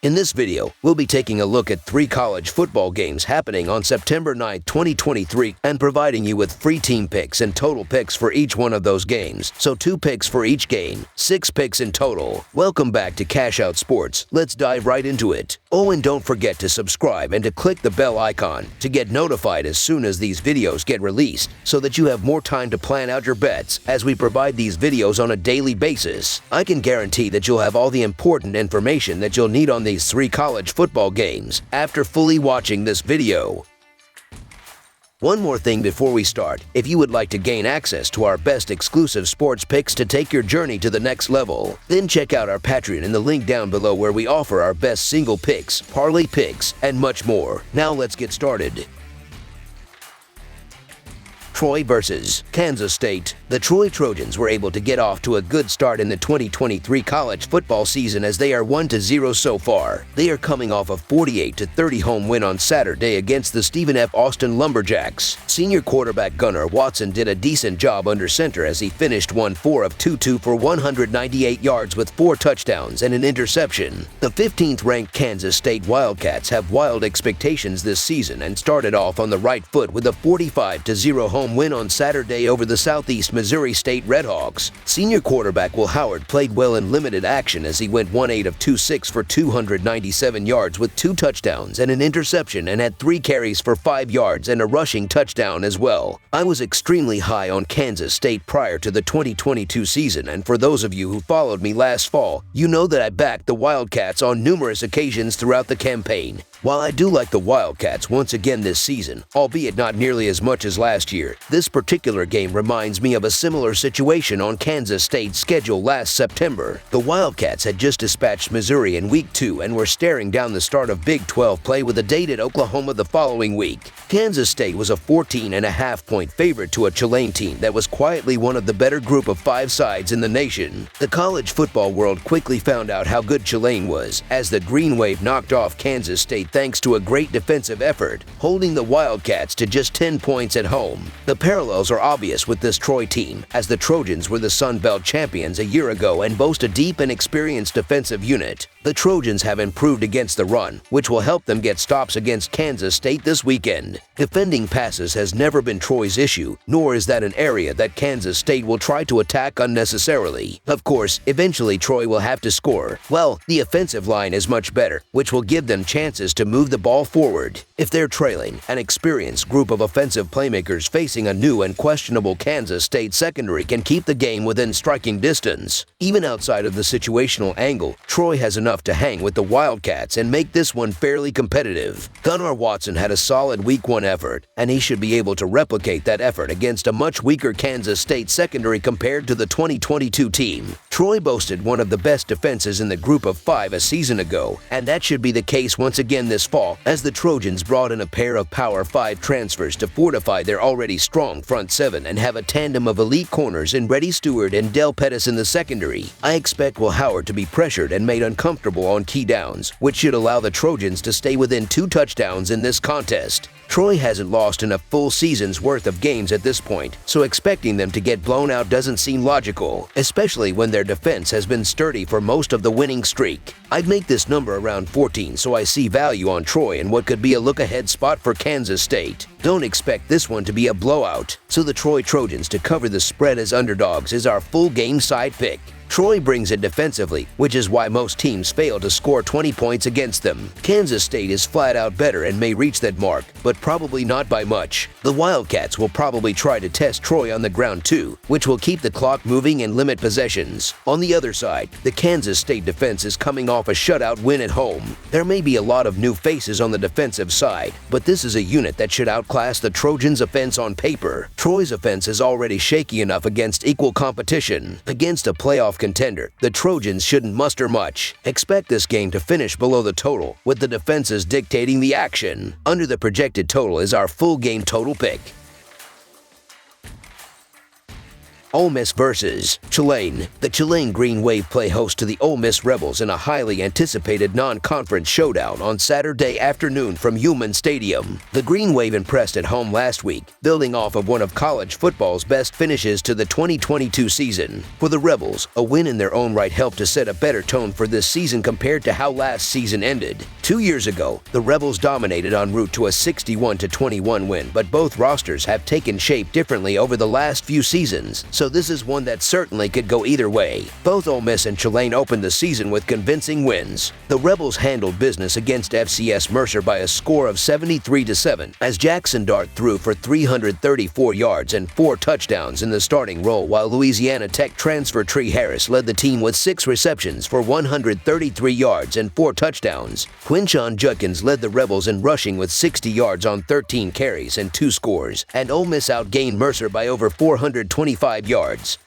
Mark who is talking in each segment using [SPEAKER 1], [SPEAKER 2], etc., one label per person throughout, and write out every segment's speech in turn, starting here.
[SPEAKER 1] In this video, we'll be taking a look at 3 college football games happening on September 9, 2023, and providing you with free team picks and total picks for each one of those games. So 2 picks for each game, 6 picks in total. Welcome back to Cash Out Sports. Let's dive right into it. Oh, and don't forget to subscribe and to click the bell icon to get notified as soon as these videos get released, so that you have more time to plan out your bets as we provide these videos on a daily basis. I can guarantee that you'll have all the important information that you'll need on these 3 college football games after fully watching this video. One more thing before we start. If you would like to gain access to our best exclusive sports picks to take your journey to the next level, then check out our Patreon in the link down below, where we offer our best single picks, parlay picks, and much more. Now let's get started. Troy versus Kansas State. The Troy Trojans were able to get off to a good start in the 2023 college football season, as they are 1-0 so far. They are coming off a 48-30 home win on Saturday against the Stephen F. Austin Lumberjacks. Senior quarterback Gunnar Watson did a decent job under center as he finished 1-4 of 22 for 198 yards with 4 touchdowns and an interception. The 15th-ranked Kansas State Wildcats have wild expectations this season and started off on the right foot with a 45-0 home win on Saturday over the Southeast Missouri State Redhawks. Senior quarterback Will Howard played well in limited action as he went 1-8 of 26 for 297 yards with 2 touchdowns and an interception, and had 3 carries for 5 yards and a rushing touchdown as well. I was extremely high on Kansas State prior to the 2022 season, and for those of you who followed me last fall, you know that I backed the Wildcats on numerous occasions throughout the campaign. While I do like the Wildcats once again this season, albeit not nearly as much as last year, this particular game reminds me of a similar situation on Kansas State's schedule last September. The Wildcats had just dispatched Missouri in Week 2 and were staring down the start of Big 12 play with a date at Oklahoma the following week. Kansas State was a 14.5-point favorite to a Tulane team that was quietly one of the better group of 5 sides in the nation. The college football world quickly found out how good Tulane was, as the Green Wave knocked off Kansas State thanks to a great defensive effort, holding the Wildcats to just 10 points at home. The parallels are obvious with this Troy team, as the Trojans were the Sun Belt champions a year ago and boast a deep and experienced defensive unit. The Trojans have improved against the run, which will help them get stops against Kansas State this weekend. Defending passes has never been Troy's issue, nor is that an area that Kansas State will try to attack unnecessarily. Of course, eventually Troy will have to score. Well, the offensive line is much better, which will give them chances to move the ball forward. If they're trailing, an experienced group of offensive playmakers facing a new and questionable Kansas State secondary can keep the game within striking distance. Even outside of the situational angle, Troy has enough to hang with the Wildcats and make this one fairly competitive. Gunnar Watson had a solid Week 1 effort, and he should be able to replicate that effort against a much weaker Kansas State secondary compared to the 2022 team. Troy boasted one of the best defenses in the group of 5 a season ago, and that should be the case once again this fall, as the Trojans brought in a pair of Power 5 transfers to fortify their already strong front 7 and have a tandem of elite corners in Reddy Stewart and Del Pettis in the secondary. I expect Will Howard to be pressured and made uncomfortable on key downs, which should allow the Trojans to stay within 2 touchdowns in this contest. Troy hasn't lost in a full season's worth of games at this point, so expecting them to get blown out doesn't seem logical, especially when their defense has been sturdy for most of the winning streak. I'd make this number around 14, so I see value on Troy in what could be a look-ahead spot for Kansas State. Don't expect this one to be a blowout, so the Troy Trojans to cover the spread as underdogs is our full game side pick. Troy brings it defensively, which is why most teams fail to score 20 points against them. Kansas State is flat out better and may reach that mark, but probably not by much. The Wildcats will probably try to test Troy on the ground too, which will keep the clock moving and limit possessions. On the other side, the Kansas State defense is coming off a shutout win at home. There may be a lot of new faces on the defensive side, but this is a unit that should outclass the Trojans' offense on paper. Troy's offense is already shaky enough against equal competition. Against a playoff contender, the Trojans shouldn't muster much. Expect this game to finish below the total, with the defenses dictating the action. Under the projected total is our full game total pick. Ole Miss versus Tulane. The Tulane Green Wave play host to the Ole Miss Rebels in a highly anticipated non-conference showdown on Saturday afternoon from Human Stadium. The Green Wave impressed at home last week, building off of one of college football's best finishes to the 2022 season. For the Rebels, a win in their own right helped to set a better tone for this season compared to how last season ended. 2 years ago, the Rebels dominated en route to a 61-21 win, but both rosters have taken shape differently over the last few seasons, so this is one that certainly could go either way. Both Ole Miss and Tulane opened the season with convincing wins. The Rebels handled business against FCS Mercer by a score of 73-7, as Jackson Dart threw for 334 yards and 4 touchdowns in the starting role, while Louisiana Tech transfer Tree Harris led the team with 6 receptions for 133 yards and 4 touchdowns. Quinshon Judkins led the Rebels in rushing with 60 yards on 13 carries and 2 scores, and Ole Miss outgained Mercer by over 425 yards.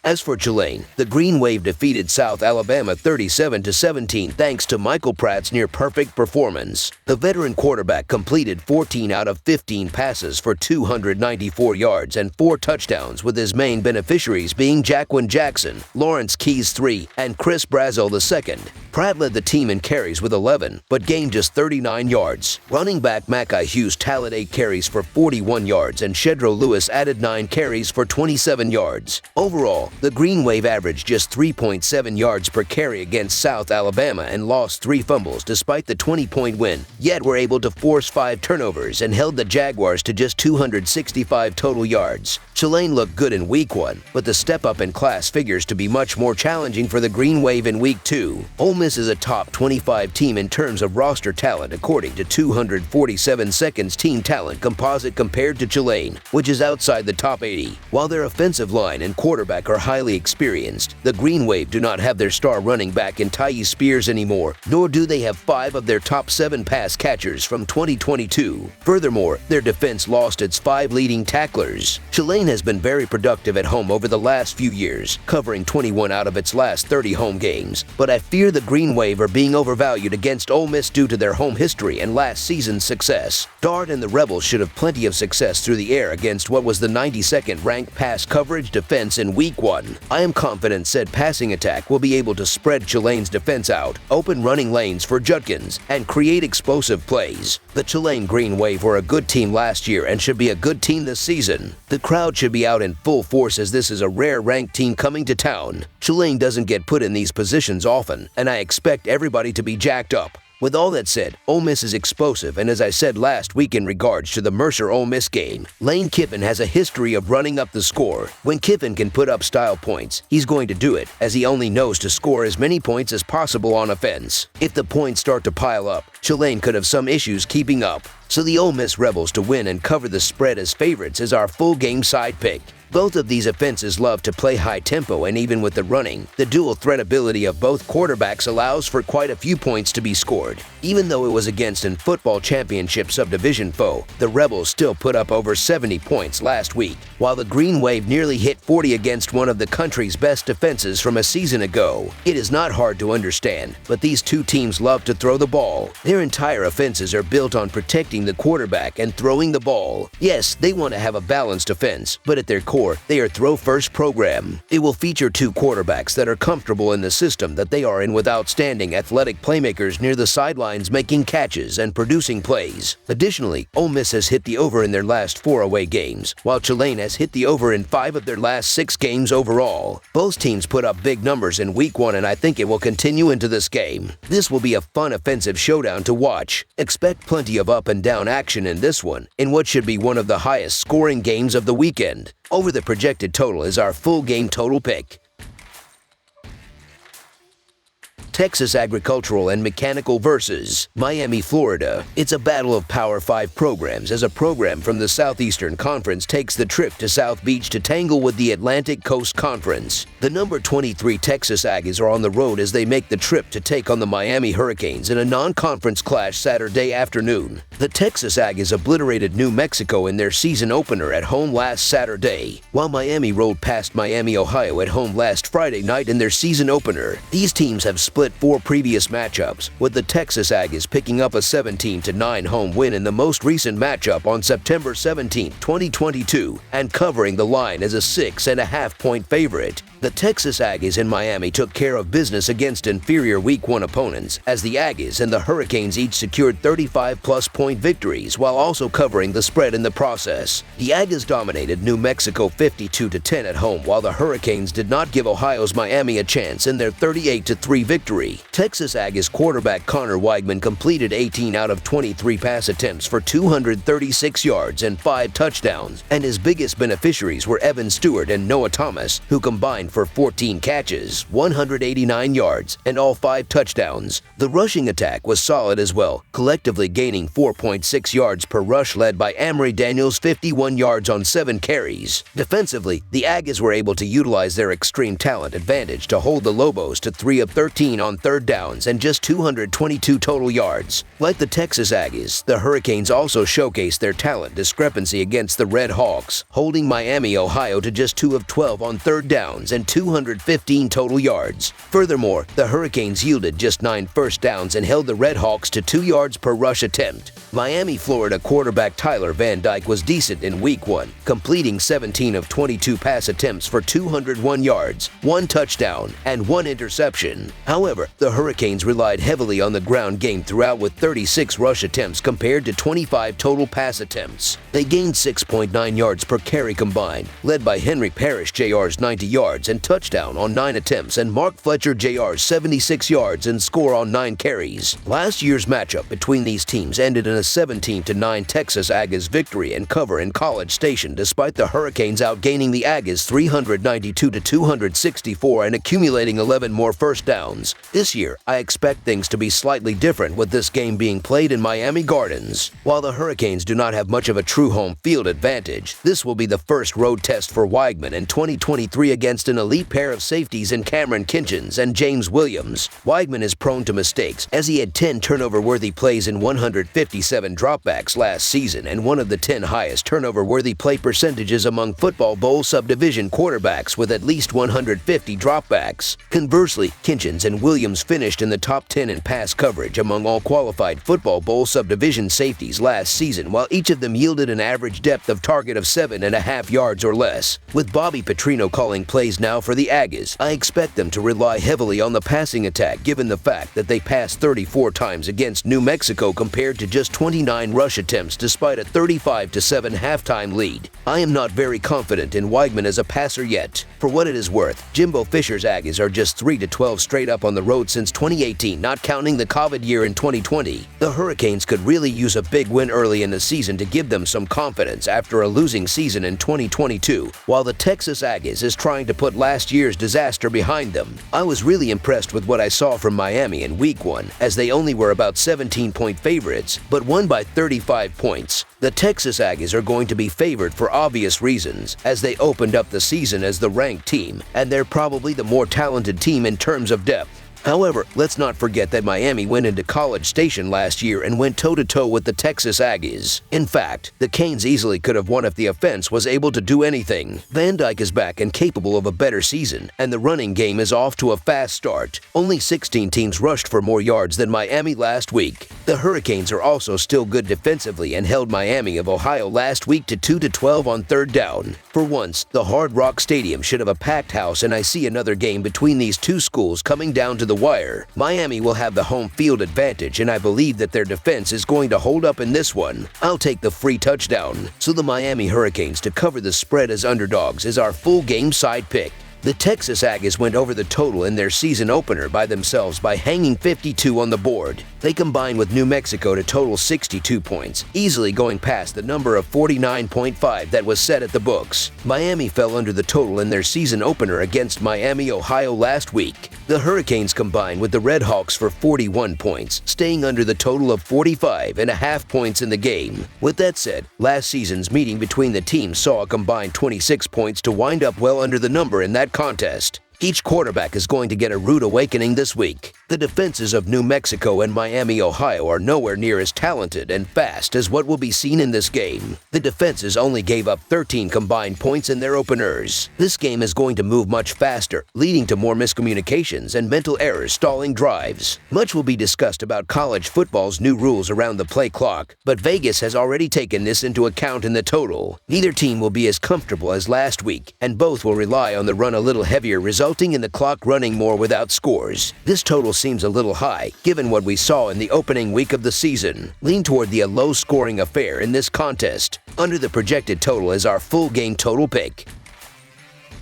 [SPEAKER 1] As for Tulane, the Green Wave defeated South Alabama 37-17 thanks to Michael Pratt's near-perfect performance. The veteran quarterback completed 14 out of 15 passes for 294 yards and 4 touchdowns, with his main beneficiaries being Jaquan Jackson, Lawrence Keys III, and Chris Brazel II. Pratt led the team in carries with 11, but gained just 39 yards. Running back Mackay Hughes tallied 8 carries for 41 yards, and Shedro Lewis added 9 carries for 27 yards. Overall, the Green Wave averaged just 3.7 yards per carry against South Alabama and lost 3 fumbles despite the 20-point win, yet were able to force 5 turnovers and held the Jaguars to just 265 total yards. Tulane looked good in Week 1, but the step-up in class figures to be much more challenging for the Green Wave in Week 2. Ole Miss is a top 25 team in terms of roster talent according to 247 Seconds Team Talent Composite compared to Tulane, which is outside the top 80. While their offensive line and quarterback are highly experienced, the Green Wave do not have their star running back in Tyee Spears anymore, nor do they have 5 of their top 7 pass catchers from 2022. Furthermore, their defense lost its 5 leading tacklers. Tulane has been very productive at home over the last few years, covering 21 out of its last 30 home games, but I fear the Green Wave are being overvalued against Ole Miss due to their home history and last season's success. Dart and the Rebels should have plenty of success through the air against what was the 92nd ranked pass coverage defense in Week 1. I am confident said passing attack will be able to spread Tulane's defense out, open running lanes for Judkins, and create explosive plays. The Tulane Green Wave were a good team last year and should be a good team this season. The crowd should be out in full force as this is a rare ranked team coming to town. Tulane doesn't get put in these positions often, and I expect everybody to be jacked up. With all that said, Ole Miss is explosive, and as I said last week in regards to the Mercer-Ole Miss game, Lane Kiffin has a history of running up the score. When Kiffin can put up style points, he's going to do it, as he only knows to score as many points as possible on offense. If the points start to pile up, Tulane could have some issues keeping up. So the Ole Miss Rebels to win and cover the spread as favorites is our full game side pick. Both of these offenses love to play high tempo, and even with the running, the dual threat ability of both quarterbacks allows for quite a few points to be scored. Even though it was against an football championship subdivision foe, the Rebels still put up over 70 points last week, while the Green Wave nearly hit 40 against one of the country's best defenses from a season ago. It is not hard to understand, but these two teams love to throw the ball. Their entire offenses are built on protecting the quarterback and throwing the ball. Yes, they want to have a balanced offense, but at their core, they are throw-first program. It will feature 2 quarterbacks that are comfortable in the system that they are in with outstanding athletic playmakers near the sidelines making catches and producing plays. Additionally, Ole Miss has hit the over in their last 4 away games, while Tulane has hit the over in 5 of their last 6 games overall. Both teams put up big numbers in Week 1, and I think it will continue into this game. This will be a fun offensive showdown to watch. Expect plenty of up and down action in this one, in what should be one of the highest scoring games of the weekend. Over the projected total is our full game total pick. Texas Agricultural and Mechanical versus Miami, Florida. It's a battle of Power 5 programs as a program from the Southeastern Conference takes the trip to South Beach to tangle with the Atlantic Coast Conference. The number 23 Texas Aggies are on the road as they make the trip to take on the Miami Hurricanes in a non-conference clash Saturday afternoon. The Texas Aggies obliterated New Mexico in their season opener at home last Saturday, while Miami rolled past Miami, Ohio at home last Friday night in their season opener. These teams have split split 4 previous matchups, with the Texas Aggies picking up a 17-9 home win in the most recent matchup on September 17, 2022, and covering the line as a 6.5-point favorite. The Texas Aggies in Miami took care of business against inferior Week 1 opponents, as the Aggies and the Hurricanes each secured 35-plus point victories while also covering the spread in the process. The Aggies dominated New Mexico 52-10 at home, while the Hurricanes did not give Ohio's Miami a chance in their 38-3 victory. Texas Aggies quarterback Connor Weigman completed 18 out of 23 pass attempts for 236 yards and 5 touchdowns, and his biggest beneficiaries were Evan Stewart and Noah Thomas, who combined for 14 catches, 189 yards, and all 5 touchdowns. The rushing attack was solid as well, collectively gaining 4.6 yards per rush, led by Amory Daniels' 51 yards on 7 carries. Defensively, the Aggies were able to utilize their extreme talent advantage to hold the Lobos to 3 of 13 on third downs and just 222 total yards. Like the Texas Aggies, the Hurricanes also showcased their talent discrepancy against the Red Hawks, holding Miami, Ohio to just 2 of 12 on third downs and 215 total yards. Furthermore, the Hurricanes yielded just 9 first downs and held the Red Hawks to 2 yards per rush attempt. Miami, Florida quarterback Tyler Van Dyke was decent in Week 1, completing 17 of 22 pass attempts for 201 yards, 1 touchdown, and 1 interception. However, the Hurricanes relied heavily on the ground game throughout, with 36 rush attempts compared to 25 total pass attempts. They gained 6.9 yards per carry combined, led by Henry Parrish Jr.'s 90 yards and touchdown on 9 attempts, and Mark Fletcher Jr.'s 76 yards and score on 9 carries. Last year's matchup between these teams ended in a 17-9 Texas Aggies victory and cover in College Station, despite the Hurricanes outgaining the Aggies 392-264 and accumulating 11 more first downs. This year, I expect things to be slightly different, with this game being played in Miami Gardens. While the Hurricanes do not have much of a true home field advantage, this will be the first road test for Weigman in 2023 against an elite pair of safeties in Cameron Kinchens and James Williams. Weigman is prone to mistakes, as he had 10 turnover-worthy plays in 157 dropbacks last season and one of the 10 highest turnover-worthy play percentages among Football Bowl subdivision quarterbacks, with at least 150 dropbacks. Conversely, Kinchens and Williams finished in the top 10 in pass coverage among all qualified Football Bowl subdivision safeties last season, while each of them yielded an average depth of target of 7.5 yards or less. With Bobby Petrino calling plays now for the Aggies, I expect them to rely heavily on the passing attack, given the fact that they passed 34 times against New Mexico compared to just 29 rush attempts despite a 35-7 halftime lead. I am not very confident in Weigman as a passer yet. For what it is worth, Jimbo Fisher's Aggies are just 3-12 straight up on the road since 2018, not counting the COVID year in 2020. The Hurricanes could really use a big win early in the season to give them some confidence after a losing season in 2022, while the Texas Aggies is trying to put last year's disaster behind them. I was really impressed with what I saw from Miami in Week 1, as they only were about 17-point favorites, but won by 35 points. The Texas Aggies are going to be favored for obvious reasons, as they opened up the season as the ranked team, and they're probably the more talented team in terms of depth. However, let's not forget that Miami went into College Station last year and went toe-to-toe with the Texas Aggies. In fact, the Canes easily could have won if the offense was able to do anything. Van Dyke is back and capable of a better season, and the running game is off to a fast start. Only 16 teams rushed for more yards than Miami last week. The Hurricanes are also still good defensively and held Miami of Ohio last week to 2-12 on third down. For once, the Hard Rock Stadium should have a packed house, and I see another game between these two schools coming down to the wire. Miami will have the home field advantage, and I believe that their defense is going to hold up in this one. I'll take the free touchdown. So the Miami Hurricanes to cover the spread as underdogs is our full game side pick. The Texas Aggies went over the total in their season opener by themselves by hanging 52 on the board. They combined with New Mexico to total 62 points, easily going past the number of 49.5 that was set at the books. Miami fell under the total in their season opener against Miami, Ohio last week. The Hurricanes combined with the Red Hawks for 41 points, staying under the total of 45.5 points in the game. With that said, last season's meeting between the teams saw a combined 26 points to wind up well under the number in that contest. Each quarterback is going to get a rude awakening this week. The defenses of New Mexico and Miami, Ohio are nowhere near as talented and fast as what will be seen in this game. The defenses only gave up 13 combined points in their openers. This game is going to move much faster, leading to more miscommunications and mental errors stalling drives. Much will be discussed about college football's new rules around the play clock, but Vegas has already taken this into account in the total. Neither team will be as comfortable as last week, and both will rely on the run a little heavier, resulting in the clock running more without scores. This total seems a little high, given what we saw in the opening week of the season. Lean toward the low-scoring affair in this contest. Under the projected total is our full game total pick.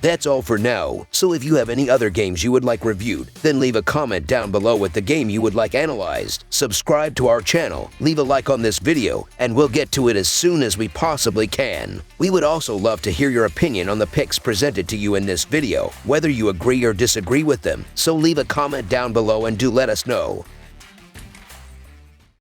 [SPEAKER 1] That's all for now, so if you have any other games you would like reviewed, then leave a comment down below with the game you would like analyzed. Subscribe to our channel, leave a like on this video, and we'll get to it as soon as we possibly can. We would also love to hear your opinion on the picks presented to you in this video, whether you agree or disagree with them, so leave a comment down below and do let us know.